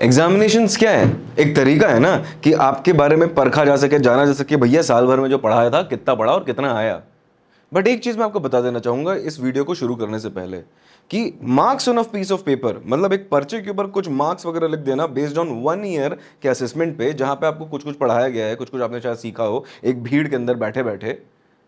Examinations क्या है? एक तरीका है ना कि आपके बारे में परखा जा सके, जाना जा सके भैया साल भर में जो पढ़ाया था कितना पढ़ा और कितना आया। बट एक चीज मैं आपको बता देना चाहूंगा इस वीडियो को शुरू करने से पहले कि marks on a piece of paper, मतलब एक पर्चे के ऊपर कुछ मार्क्स वगैरह लिख देना बेस्ड ऑन 1 ईयर के असेसमेंट पे, जहां पे आपको कुछ कुछ पढ़ाया गया है, कुछ कुछ आपने शायद सीखा हो एक भीड़ के अंदर बैठे बैठे,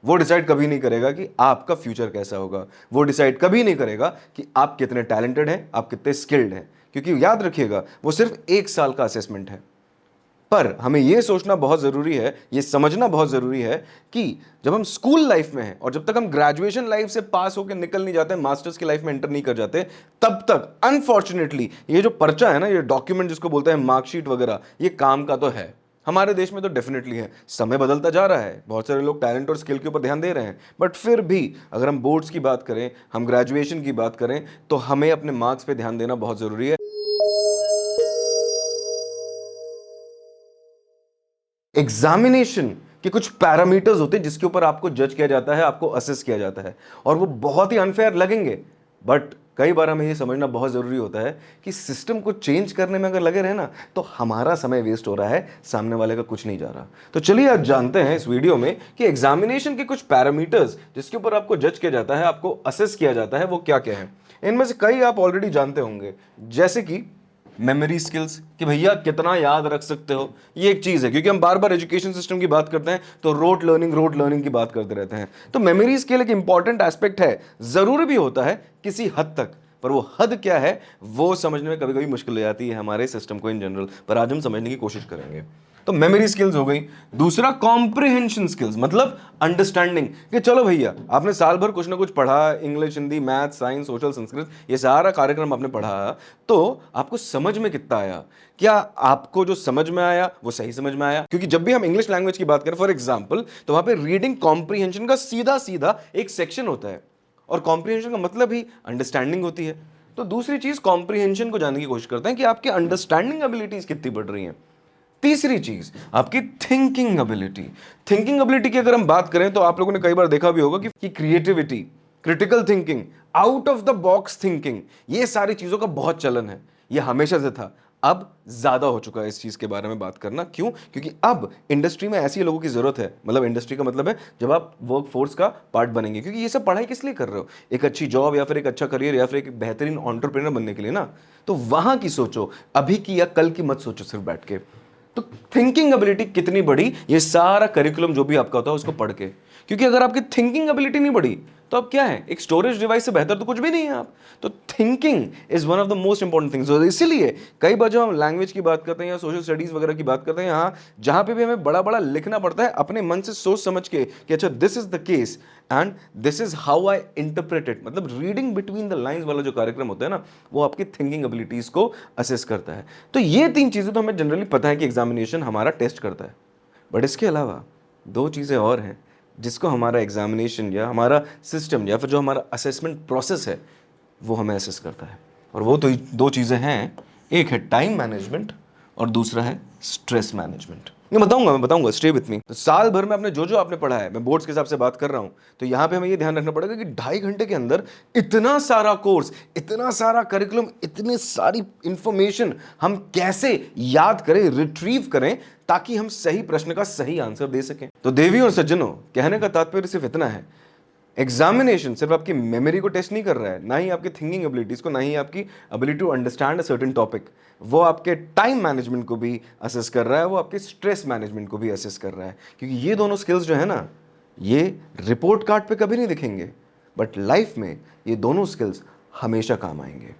वो डिसाइड कभी नहीं करेगा कि आपका फ्यूचर कैसा होगा। वो डिसाइड कभी नहीं करेगा कि आप कितने टैलेंटेड हैं, आप कितने स्किल्ड हैं, क्योंकि याद रखिएगा वो सिर्फ 1 साल का असेसमेंट है। पर हमें यह सोचना बहुत जरूरी है, यह समझना बहुत जरूरी है कि जब हम स्कूल लाइफ में हैं और जब तक हम ग्रेजुएशन लाइफ से पास होकर निकल नहीं जाते, मास्टर्स की लाइफ में एंटर नहीं कर जाते, तब तक अनफॉर्चुनेटली ये जो पर्चा है ना, ये डॉक्यूमेंट जिसको बोलते हैं मार्कशीट वगैरह, ये काम का तो है। हमारे देश में तो डेफिनेटली है। समय बदलता जा रहा है, बहुत सारे लोग टैलेंट और स्किल के ऊपर ध्यान दे रहे हैं, बट फिर भी अगर हम बोर्ड्स की बात करें, हम ग्रेजुएशन की बात करें, तो हमें अपने मार्क्स पे ध्यान देना बहुत जरूरी है। एग्जामिनेशन के कुछ पैरामीटर्स होते हैं जिसके ऊपर आपको जज किया जाता है, आपको असेस किया जाता है, और वो बहुत ही अनफेयर लगेंगे, बट कई बार हमें ये समझना बहुत जरूरी होता है कि सिस्टम को चेंज करने में अगर लगे रहे ना, तो हमारा समय वेस्ट हो रहा है, सामने वाले का कुछ नहीं जा रहा। तो चलिए आज जानते हैं इस वीडियो में कि एग्जामिनेशन के कुछ पैरामीटर्स जिसके ऊपर आपको जज किया जाता है, आपको असेस किया जाता है, वो क्या क्या है। इनमें से कई आप ऑलरेडी जानते होंगे, जैसे कि मेमोरी स्किल्स, कि भैया कितना याद रख सकते हो। ये एक चीज है, क्योंकि हम बार बार एजुकेशन सिस्टम की बात करते हैं तो रोट लर्निंग की बात करते रहते हैं। तो मेमोरी स्किल एक इंपॉर्टेंट एस्पेक्ट है, जरूरी भी होता है किसी हद तक, पर वो हद क्या है वो समझने में कभी कभी मुश्किल हो जाती है हमारे सिस्टम को इन जनरल। पर आज हम समझने की कोशिश करेंगे। तो मेमोरी स्किल्स हो गई। दूसरा कॉम्प्रिहेंशन स्किल्स, मतलब अंडरस्टैंडिंग, कि चलो भैया आपने साल भर कुछ ना कुछ पढ़ा, English, Hindi, math, science, social, Sanskrit, ये सारा कार्यक्रम आपने पढ़ा, तो आपको समझ में कितना आया? क्या आपको जो समझ में आया वो सही समझ में आया? क्योंकि जब भी हम इंग्लिश लैंग्वेज की बात करें फॉर एग्जाम्पल, तो वहां पे रीडिंग कॉम्प्रिहेंशन का सीधा सीधा एक सेक्शन होता है, और कॉम्प्रिहेंशन का मतलब ही अंडरस्टैंडिंग होती है। तो दूसरी चीज कॉम्प्रिहेंशन को जानने की कोशिश करते हैं कि आपकी अंडरस्टैंडिंग एबिलिटीज कितनी बढ़ रही हैं। तीसरी चीज आपकी थिंकिंग एबिलिटी। थिंकिंग एबिलिटी की अगर हम बात करें तो आप लोगों ने कई बार देखा भी होगा कि creativity, critical thinking, out of the box thinking, ये सारी चीजों का बहुत चलन है। ये हमेशा से था, अब ज्यादा हो चुका है इस चीज के बारे में बात करना। क्यों? क्योंकि अब इंडस्ट्री में ऐसे लोगों की जरूरत है, मतलब इंडस्ट्री का मतलब है जब आप वर्क फोर्स का पार्ट बनेंगे, क्योंकि ये सब पढ़ाई किस लिए कर रहे हो? एक अच्छी जॉब या फिर एक अच्छा करियर या फिर एक बेहतरीन एंटरप्रेन्योर बनने के लिए ना। तो वहां की सोचो, अभी की या कल की मत सोचो सिर्फ बैठ के। तो थिंकिंग एबिलिटी कितनी बढ़ी, ये सारा करिकुलम जो भी आपका होता है उसको पढ़ के। क्योंकि अगर आपकी थिंकिंग एबिलिटी नहीं बढ़ी तो अब क्या है, एक स्टोरेज डिवाइस से बेहतर तो कुछ भी नहीं है आप। तो thinking is one of the most important things. इसीलिए कई बार जब हम लैंग्वेज की बात करते हैं या सोशल स्टडीज वगैरह की बात करते हैं, यहाँ जहां पे भी हमें बड़ा बड़ा लिखना पड़ता है अपने मन से सोच समझ के कि अच्छा this is the case and this is how I interpret it, मतलब रीडिंग बिटवीन द लाइंस वाला जो कार्यक्रम होता है ना, वो आपकी थिंकिंग एबिलिटीज को असेस करता है। तो ये 3 चीजें तो हमें जनरली पता है कि एग्जामिनेशन हमारा टेस्ट करता है, बट इसके अलावा 2 चीजें और हैं जिसको हमारा एग्जामिनेशन या हमारा सिस्टम या फिर जो हमारा असेसमेंट प्रोसेस है वो हमें असेस करता है। और वो तो 2 चीज़ें हैं, एक है टाइम मैनेजमेंट और दूसरा है स्ट्रेस मैनेजमेंट। ये मैं बताऊंगा, स्टे विथ मी। तो साल भर में आपने जो जो आपने पढ़ा है, मैं बोर्ड्स के हिसाब से बात कर रहा हूं, तो यहां पे हमें ये ध्यान रखना पड़ेगा कि 2.5 घंटे के अंदर इतना सारा कोर्स, इतना सारा करिकुलम, इतनी सारी इंफॉर्मेशन हम कैसे याद करें, रिट्रीव करें, ताकि हम सही प्रश्न का सही आंसर दे सकें। तो देवी और सज्जनों, कहने का तात्पर्य सिर्फ इतना है, एग्जामिनेशन सिर्फ आपकी मेमोरी को टेस्ट नहीं कर रहा है, ना ही आपकी थिंकिंग एबिलिटीज को, ना ही आपकी ability to understand a certain topic. वो आपके टाइम मैनेजमेंट को भी असेस कर रहा है, वो आपके स्ट्रेस मैनेजमेंट को भी असेस कर रहा है। क्योंकि ये दोनों स्किल्स जो है ना, ये रिपोर्ट कार्ड पे कभी नहीं दिखेंगे, बट लाइफ में ये दोनों स्किल्स हमेशा काम आएंगे।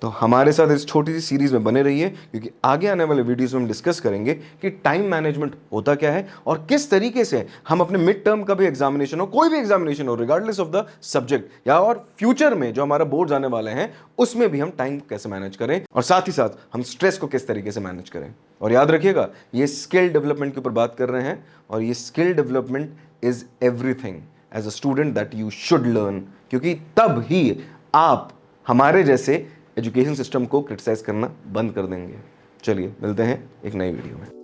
तो हमारे साथ इस छोटी सी सीरीज में बने रहिए, क्योंकि आगे आने वाले वीडियोस में हम डिस्कस करेंगे कि टाइम मैनेजमेंट होता क्या है और किस तरीके से हम अपने मिड टर्म का भी एग्जामिनेशन हो, कोई भी एग्जामिनेशन हो, रिगार्डलेस ऑफ द सब्जेक्ट, या और फ्यूचर में जो हमारा बोर्ड आने वाले हैं उसमें भी हम टाइम कैसे मैनेज करें, और साथ ही साथ हम स्ट्रेस को किस तरीके से मैनेज करें। और याद रखिएगा, ये स्किल डेवलपमेंट के ऊपर बात कर रहे हैं, और ये skill development is everything as a student that you should learn, क्योंकि तब ही आप हमारे जैसे एजुकेशन सिस्टम को क्रिटिसाइज करना बंद कर देंगे। चलिए मिलते हैं एक नई वीडियो में।